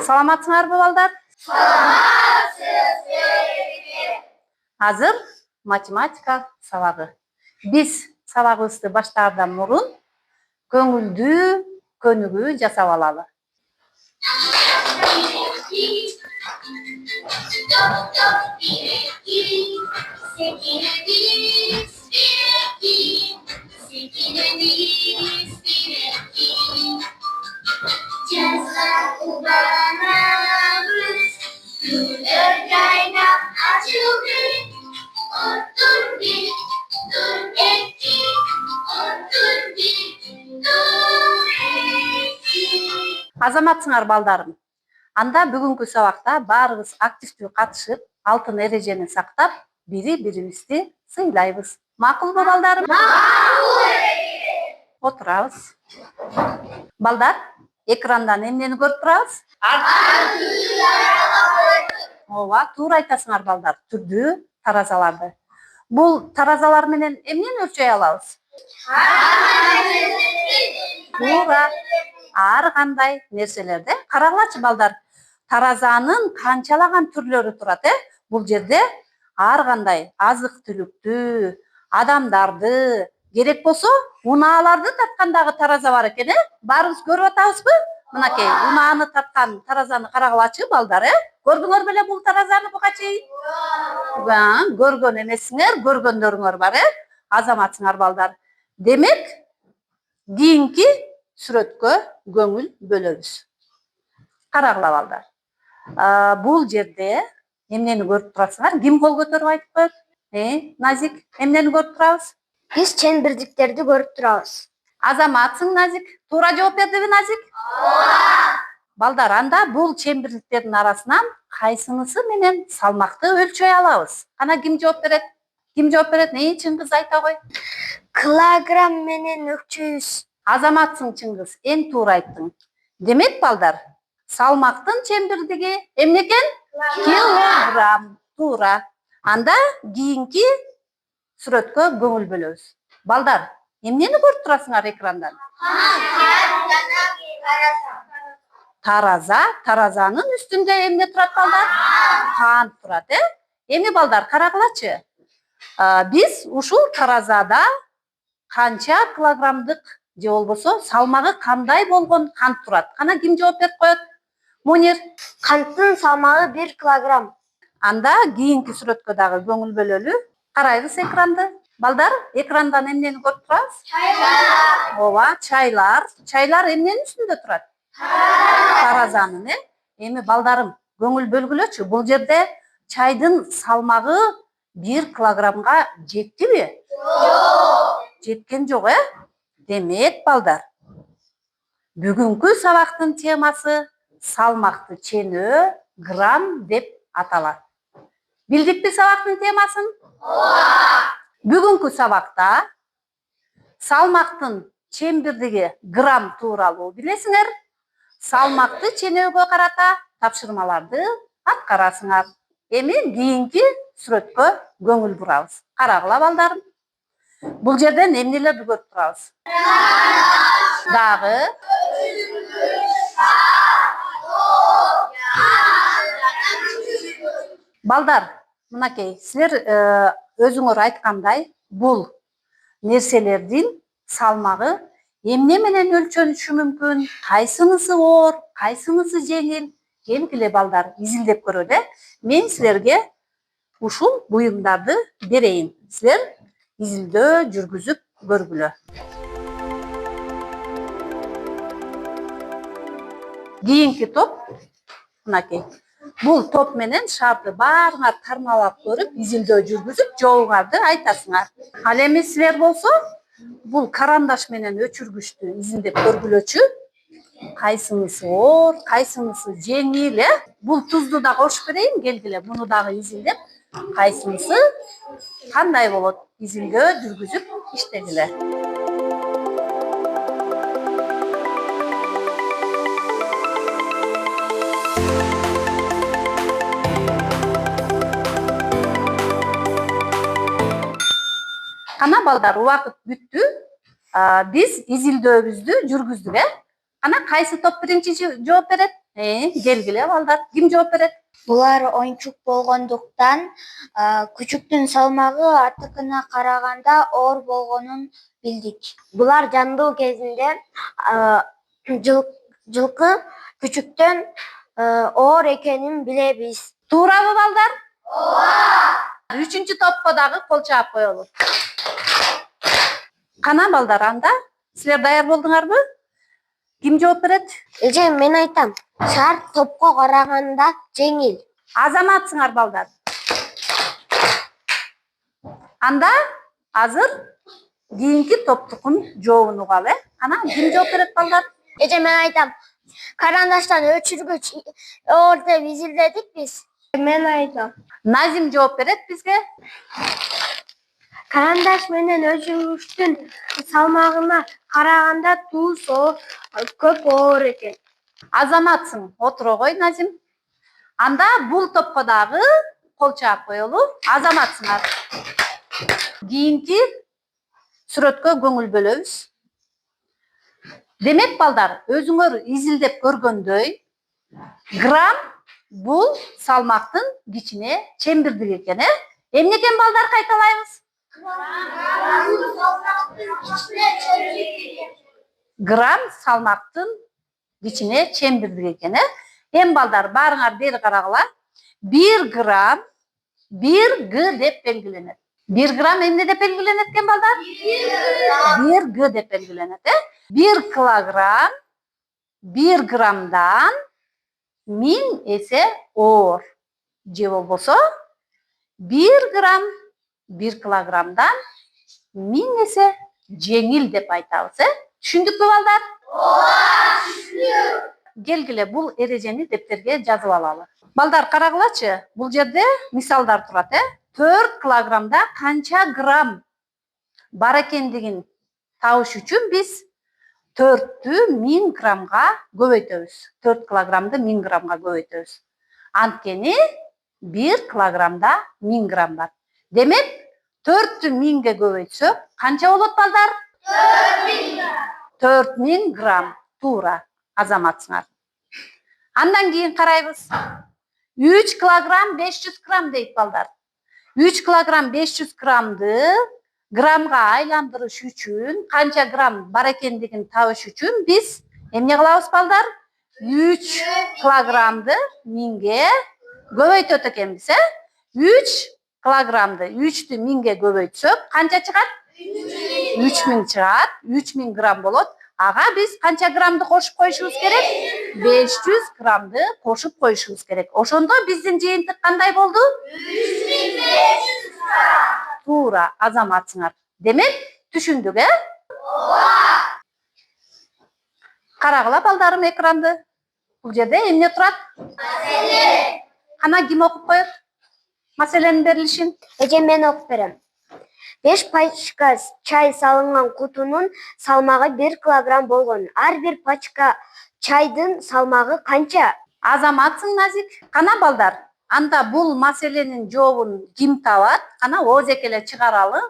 Саламатсыңарбы балдар? Азыр математика сабагы. Биз сабагыбызды баштаардан мурун көңүлдүү көнүгүү жасап алалы. Азаматсыңар балдарым. Анда бүгүнкү сабакта баарыбыз активдүү катышып, алтын эрежени сактап, бири-бирибизди сыйлайбыз. Макулбу балдарым? Макул. Отурабыз. Балдар, экрандан эмнени көрүп турабыз? Ооба, туура айтасыңар балдар. Түрдүү таразаларды. Бул таразалар менен эмнени өлчөй алабыз? Туура. Ар кандай нерселерди карагылачы балдар. Таразанын канчалаган түрлөрү турат, Бул жерде ар кандай азык-түлүктү, адамдарды, керек болсо унааларды таткандагы тараза бар экен, Баарыбыз көрүп атабызбы? Мынакей, унааны таткан таразаны карагылачы балдар, Көрдүңөр беле бул таразаны буга чейин? Көргөн эмессиңер, көргөндөрүңөр бар, Азаматсыңар балдар. Демек, кийинки сүрөткө көңүл бөлөбүз. Карагыла балдар. Бул жерде эмнени көрүп турасыңар? Ким кол көтөрүп айтып коет? Назик, эмнени көрүп турабыз? Биз чембирдиктерди көрүп турабыз. Азаматсың, Назик. Туура жооп бердиби, Назик? Ооба. Балдар, анда бул чембирликтердин арасынан кайсынысы менен салмакты өлчөй алабыз? Кана ким жооп берет? Ким жооп берет? Чыңгыз айта кой. Килограмм менен өлчөйбүз. Азаматсың, Чыңгыз, эң туура айттың. Демек балдар, салмактын чембирдиги эмне экен? Килограмм. Туура. Анда кийинки сүрөткө көңүл бөлөбүз. Балдар, эмнени көрүп турасыңар экрандан? Тараза. Таразанын үстүндө эмне турат балдар? Кант турат, Эми балдар, карагылачы. Биз ушул таразада канча килограммдык же болбосо салмагы кандай болгон кант турат? Кана ким жооп берип коет? Мунир. Канттын салмагы 1 килограмм. Анда кийинки сүрөткө дагы көңүл бөлөлү. Карайбыз экранды. Балдар, экрандан эмнени көрүп турабыз? Чайлар. Ооба, чайлар. Чайлар эмненин үстүндө турат? Таразанын, Эми балдарым, көңүл бөлгүлөчү. Бул жерде чайдын салмагы 1 килограммга жеттиби? Жок. Жеткен жок, Демек, балдар, бүгүнкү сабактын темасы салмакты ченөө грамм деп аталат. Билдикпи сабактын темасын? Ооба. Бүгүнкү сабакта салмактын чембирдиги грамм тууралуу билесиңер. Салмакты ченөөгө карата тапшырмаларды аткарасыңар. Эми кийинки сүрөткө көңүл бурабыз. Карагыла балдарым. Бул жерден эмнелерди көрүп турабыз? Дагы балдар, мынакей, силер өзүңөр айткандай, бул нерселердин салмагы эмне менен өлчөнүшү мүмкүн? Кайсынысы оор, кайсынысы жеңил? Келгиле балдар, изилдеп көрөлү. Мен силерге ушул буюмдарды берейин. Силер изилдөө жүргүзүп көргүлө. Кийинки топ, мынакей. Бул топ менен шарды баарыңар кармалап көрүп, изилдөө жүргүзүп, жообуңарды айтасыңар. Ал эми силер болсо, бул карандаш менен өчүргүчтү изилдеп көргүлөчү. Кайсынысы оор, кайсынысы жеңил, Бул тузду да кошуп берейин, келгиле. Муну дагы изилдеп, кайсынысы кандай болот? Изилдөө жүргүзүп иштегиле. Кана балдар, убакыт бүттү. Биз изилдөөбүздү жүргүздүк, Кана кайсы топ биринчи жооп берет? Келгиле балдар. Ким жооп берет? Булар оюнчук болгондуктан күчүктүн салмагы артыкына караганда оор болгонун билдик. Булар жандуу кезинде жылкы күчүктөн оор экенин билебиз. Туурабы балдар? Ооба. Үчүнчү топко дагы кол чаап коелу. Кана балдар, анда силер даяр болдуңарбы? Ким жооп берет? Эже, мен айтам. Шар топко караганда жеңил. Азаматсыңар балдар. Анда азыр кийинки топтукун жообун угалы. Кана ким жооп берет балдар? Эже, мен айтам. Карандаштан өчүргүч оор деп изилдедик биз. Мен айтам. Назим жооп берет бизге. Карандаш менен өчүргүчтүн салмагына караганда туз көп оор экен. Азаматсың, отура кой Назим. Анда бул топко дагы кол чаап коелу. Азаматсыңар. Кийинки сүрөткө көңүл бөлөбүз. Демек балдар, өзүңөр изилдеп көргөндөй, грамм бул салмактын кичине чембирдиги экен, Эмне экен балдар, кайталайбыз? Грамм салмактын кичине чембирдиги экен, Эми балдар, баарыңар бери карагыла. 1 грамм 1 г деп белгиленет. 1 грамм эмне деп белгиленет экен балдар? 1 г деп белгиленет, 1 килограмм 1 граммдан 1000 эсе оор. Же болбосо 1 грамм 1 килограммдан 1000 эсе жеңил деп айтабыз, Түшүндүкпү балдар? Ооба, түшүндүк. Келгиле, бул эрежени дептерге жазып алалы. Балдар, карагылачы, бул жерде мисалдар турат, 4 килограммда канча грамм бар экендигин табыш үчүн биз 4'тү 1000 граммга көбөйтөбүз. 4 килограммды 1000 граммга көбөйтөбүз. Анткени 1 килограммда 1000 грамм бар. Демек, 4'тү 1000ге көбөйтсөк, канча болот балдар? 4000 грамм. Туура, азаматсыңар. Андан кийин карайбыз. 3 килограмм 500 грамм дейт балдар. 3 килограмм 500 граммды граммга айландырыш үчүн, канча грамм бар экендигин табыш үчүн биз эмне кылабыз балдар? 3 килограммды 1000ге көбөйтөт экенбиз, 3 килограммды 3'тү 1000ге көбөйтсөк, канча чыгат? 3000 чыгат. 3000 грамм болот. Ага биз канча граммды кошуп коюшубуз керек? 500 граммды кошуп коюшубуз керек. Ошондо биздин жыйынтык кандай болду? 3500 грамм. Туура, азаматсыңар. Демек, түшүндүк, Ооба. Карагыла балдарым экранды. Бул жерде эмне турат? Маселе. Кана ким окуп коет? Маселенин берилишин. Эже, мен окуп берем. 5 пачка чай салынган кутунун салмагы 1 килограмм болгон. Ар бир пачка чайдын салмагы канча? Азаматсың, Назик. Кана балдар, анда бул маселенин жообун ким табат? Кана ооз эле чыгаралы.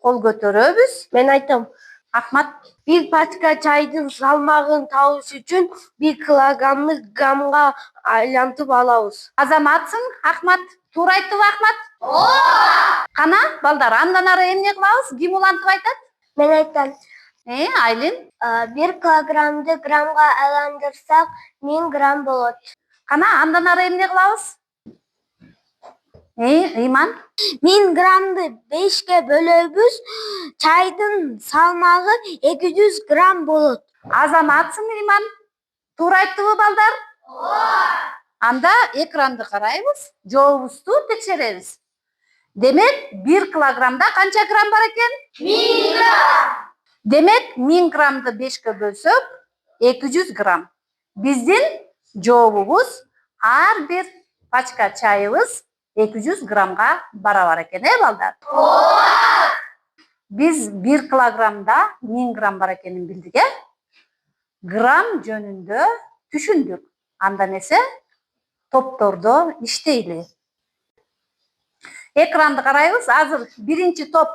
Кол көтөрөбүз. Мен айтам. Ахмат. 1 пачка чайдын салмагын табыш үчүн 1 килограммды граммга айлантып алабыз. Азаматсың, Ахмат. Туура айттыбы, Ахмат? Ооба. Кана балдар, андан ары эмне кылабыз? Ким улантып айтат? Мен айтам. Айлин. 1 килограммды граммга айландырсак 1000 грамм болот. Кана андан ары эмне кылабыз? Ыйман. 1000 граммды 5ке бөлөбүз, чайдын салмагы 200 грамм болот. Азаматсың, Ыйман. Туура айттыбы балдар? Ооба. Анда экранды карайбыз, жообубузду текшеребиз. Демек, 1 килограммда канча грамм бар экен? 1000 грамм. Демек, 1000 граммды 5ке бөлсөк, 200 грамм. Биздин жообубуз ар бир пачка чайыбыз 200 граммга барабар экен, балдар? Ооба. Биз 1 килограммда 1000 грамм бар экенин билдик, Грамм жөнүндө түшүндүк. Андан эсе топтордо иштейли. Экранды карайбыз. Азыр биринчи топ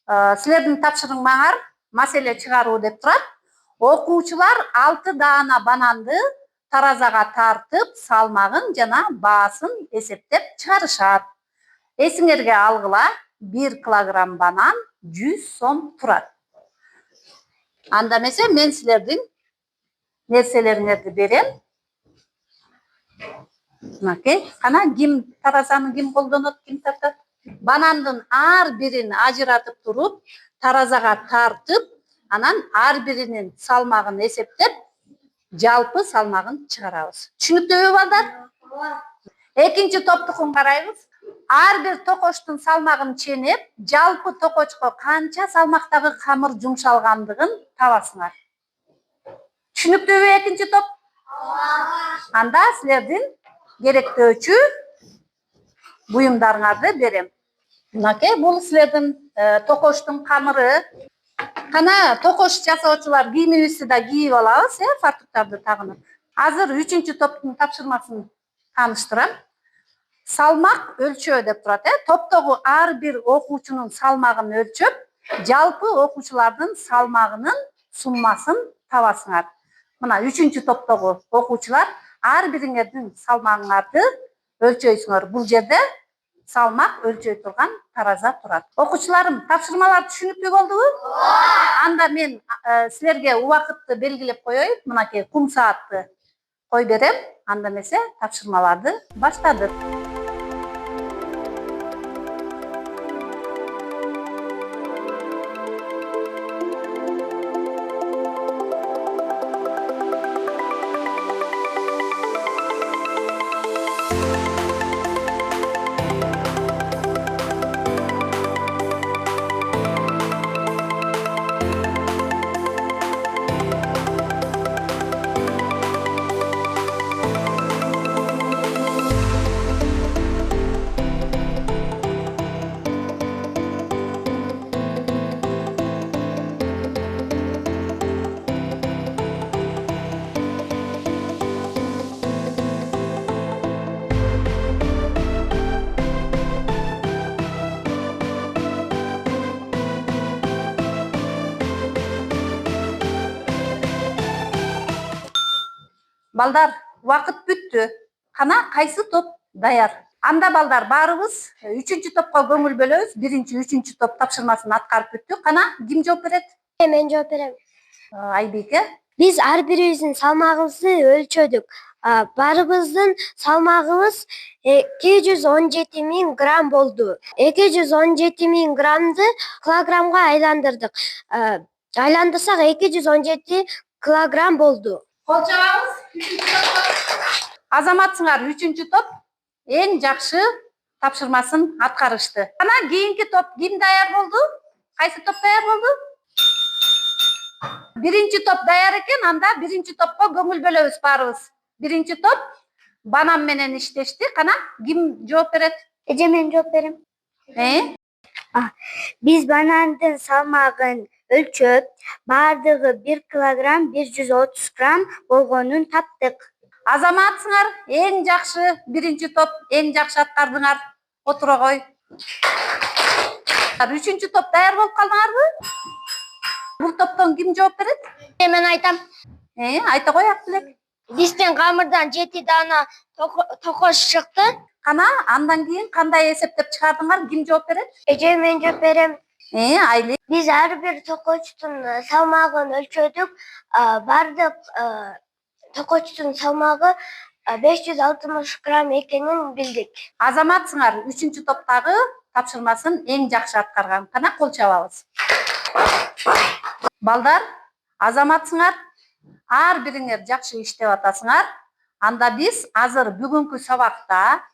силердин тапшырмаңар маселе чыгаруу деп турат. Окуучулар 6 даана бананды таразага тартып, салмагын жана баасын эсептеп чыгарышат. Эсиңерге алгыла, 1 килограмм банан 100 сом турат. Анда эмесе мен силердин нерселериңерди берем. Мынакей, кана ким таразаны ким колдонот, ким тартат? Банандын ар бирин ажыратып туруп, таразага тартып, анан ар биринин салмагын эсептеп, жалпы салмагын чыгарабыз. Түшүнүктүүбү балдар? Экинчи топтукун карайбыз. Ар бир токоштун салмагын ченеп, жалпы токочко канча салмактагы камыр жумшалгандыгын табасыңар. Түшүнүктүүбү экинчи топ? Анда силердин керектөөчү буюмдарыңарды берем. Мынакей, бул силердин токоштун камыры. Кана токош жасоочулар кийимибизди да кийип алабыз, фартуктарды тагынып. Азыр 3-чү топтун тапшырмасын тааныштырам. Салмак өлчөө деп турат, топтогу ар бир окуучунун салмагын өлчөп, жалпы окуучулардын салмагынын суммасын табасыңар. Мына 3-чү топтогу окуучулар ар бириңердин салмагыңарды өлчөйсүңөр. Бул жерде салмак өлчөй турган тараза турат. Окуучуларым, тапшырмалар түшүнүктүү болдубу? Анда мен силерге убакытты белгилеп коеюн. Мынакей кум саатты кой берем. Анда эмесе тапшырмаларды баштадык. Балдар, вакыт бүттү. Кана кайсы топ даяр? Анда балдар баарыбыз 3-чү топко көңүл бөлөбүз. 1-чи, 3-чү топ тапшырмасын аткарып бүттү. Кана ким жооп берет? Мен жооп берем. Айбике. Биз ар бирибиздин салмагыбызды өлчөдүк. Баарыбыздын салмагыбыз 217.000 грамм болду. 217.000 граммды килограммга айландырдык. Айландырсак 217 килограмм болду. Кол чабабыз. 3-чү топ. Азаматсыңар 3-чү топ эң жакшы тапшырмасын аткарышты. Кана кийинки топ ким даяр болду? Кайсы топ даяр болду? 1-чи топ даяр экен, анда 1-чи топко көңүл бөлөбүз баарыбыз. 1-чи топ банан менен иштешти. Кана ким жооп берет? Эже, мен жооп берем. Биз банандын салмагын өлчөп, баардыгы 1 килограмм 130 грамм болгонун таптык. Азаматсыңар эң жакшы 1-чи топ, эң жакшы аткардыңар. Отура кой. 3-чү топ даяр болуп калдыңарбы? Бул топтон ким жооп берет? Мен айтам. Айта кой, Актилек. Биздин камырдан 7 даана токош чыкты. Кана андан кийин кандай эсептеп чыгардыңар? Ким жооп берет? Эже, мен жооп берем. Айли. Биз ар бир токочтун салмагын өлчөдүк. Бардык токочтун салмагы 560 грамм экенин билдик. Азаматсыңар 3-чү топтагы тапшырмасын эң жакшы аткарган. Кана кол чабабыз. Балдар, азаматсыңар ар бириңер жакшы иштеп атасыңар. Анда биз азыр бүгүнкү сабакта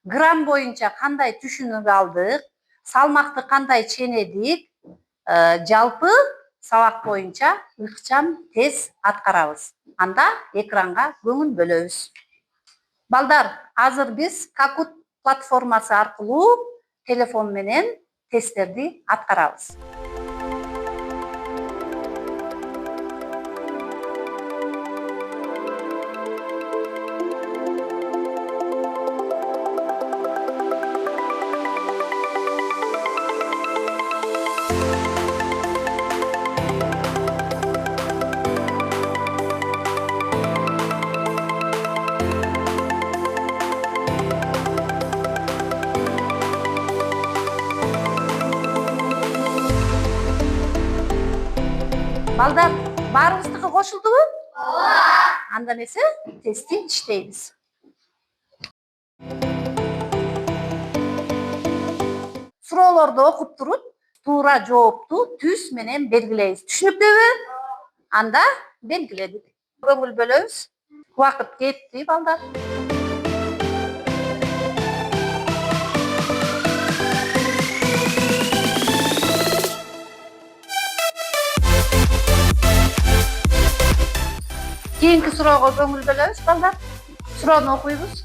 грамм боюнча кандай түшүнүк алдык, салмакты кандай ченедик, жалпы сабак боюнча ыкчам тез аткарабыз. Анда экранга көңүл бөлөбүз. Балдар, азыр биз Kahoot платформасы аркылуу телефон менен тесттерди аткарабыз. Балдар, баарыбыздыкы кошулдубу? Анда эмесе тестти иштейбиз. Суроолорду окуп туруп, туура жоопту түз менен белгилейбиз. Түшүнүктүүбү? Анда белгиледик. Көңүл бөлөбүз. Убакыт кетти, балдар. Кийинки суроого көңүл бөлөбүз, балдар. Суроону окуйбуз.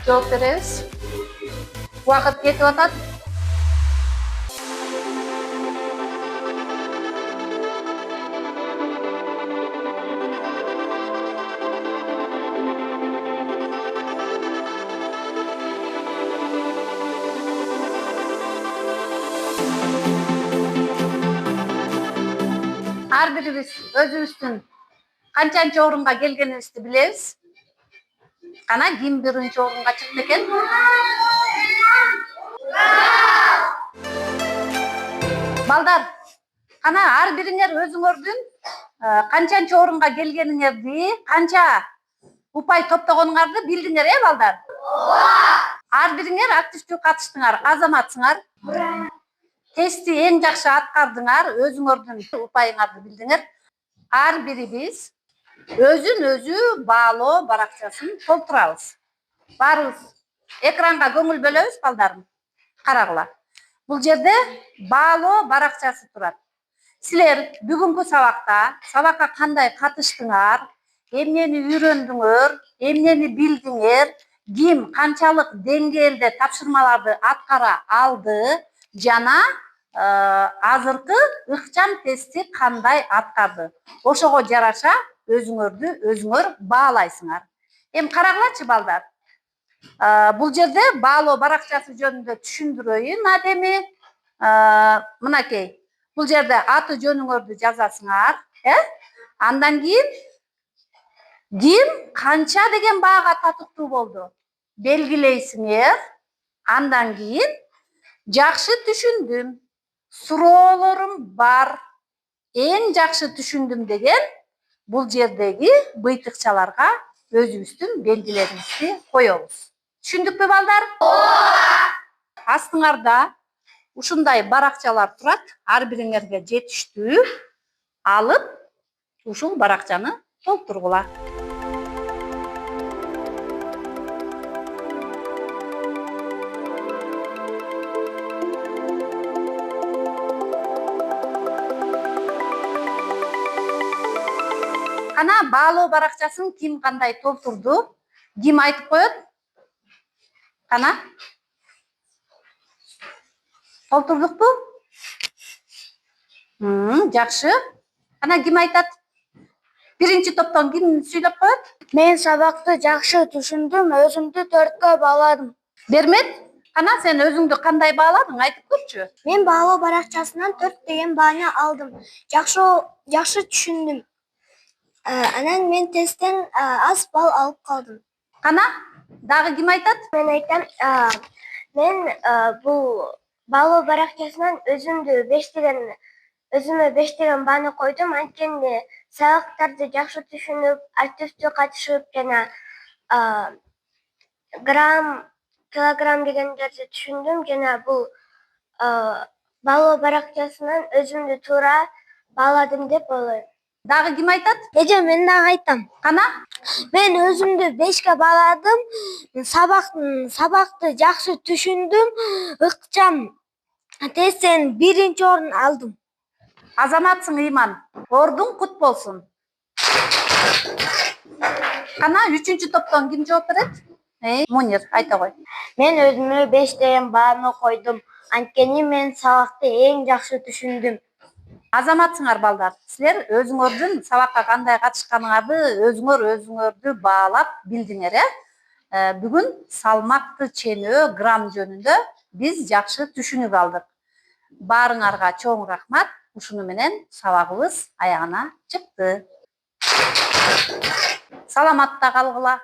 Жооп беребиз. Убакыт кетип атат. Ар бирибиз өзүбүздүн канчанчы орунга келгенибизди билебиз. Кана ким биринчи орунга чыкты экен? Балдар, кана ар бириңер өзүңөрдүн канчанчы орунга келгениңерди, канча упай топтогонуңарды билдиңер, балдар? Ар бириңер активдүү катыштыңар, азаматсыңар. Тестти эң жакшы аткардыңар, өзүңөрдүн упайыңарды билдиңер. Ар бирибиз өзүн өзү баалоо баракчасын толтурабыз. Баарыбыз экранга көңүл бөлөбүз, балдарым. Карагыла. Бул жерде баалоо баракчасы турат. Силер бүгүнкү сабакка кандай катыштыңар, эмнени үйрөндүңөр, эмнени билдиңер, ким канчалык деңгээлде тапшырмаларды аткара алды жана азыркы ыкчам тестти кандай аткарды. Ошого жараша өзүңөрдү өзүңөр баалайсыңар. Эми карагылачы, балдар. Бул жерде баалоо баракчасы жөнүндө түшүндүрөйүн адеми. Мынакей. Бул жерде аты жөнүңөрдү жазасыңар, Андан кийин ким канча деген баага татыктуу болду белгилейсиңер. Андан кийин жакшы түшүндүм, суроолорум бар, эң жакшы түшүндүм деген бул жердеги быйтыкчаларга өзүбүздүн белгилерибизди коебуз. Түшүндүкпү, балдар? Астыңарда ушундай баракчалар турат. Ар бириңерге жетиштүү алып, ушул баракчаны толтургула. Кана баалоо баракчасын ким кандай толтурду? Ким айтып коет? Кана? Толтурдукпу? Жакшы. Кана ким айтат? Биринчи топтон ким сүйлөп коет? Мен сабакты жакшы түшүндүм, өзүмдү 4кө бааладым. Бермет, кана сен өзүңдү кандай бааладың? Айтып көрчү. Мен баалоо баракчасынан 4 деген бааны алдым. Жакшы түшүндүм. Анан мен тесттен аз балл алып калдым. Кана? Дагы ким айтат? Мен айтам, мен бул баалоо баракчасынан өзүмө 5 деген бааны койдум. Анткени сабактарды жакшы түшүнүп, активдүү катышып жана килограмм дегендерди түшүндүм жана бул баалоо баракчасынан өзүмдү туура бааладым деп ойлойм. Дагы ким айтат? Эже, мен дагы айтам. Кана? Мен өзүмдү 5ке бааладым. Сабакты жакшы түшүндүм. Ыкчам тесттен 1-чи орун алдым. Азаматсың, Иман. Ордуң кут болсун. Кана 3-чү топтон ким жооп берет? Мунир, айта кой. Мен өзүмө 5 деген бааны койдум. Анткени мен сабакты эң жакшы түшүндүм. Азаматсыңар, балдар. Силер өзүңөрдүн сабакка кандай катышканыңарды өзүңөрдү баалап билдиңер, Бүгүн салмакты ченөө, грамм жөнүндө биз жакшы түшүнүк алдык. Баарыңарга чоң рахмат. Ушуну менен сабагыбыз аягына чыкты. Саламатта калгыла.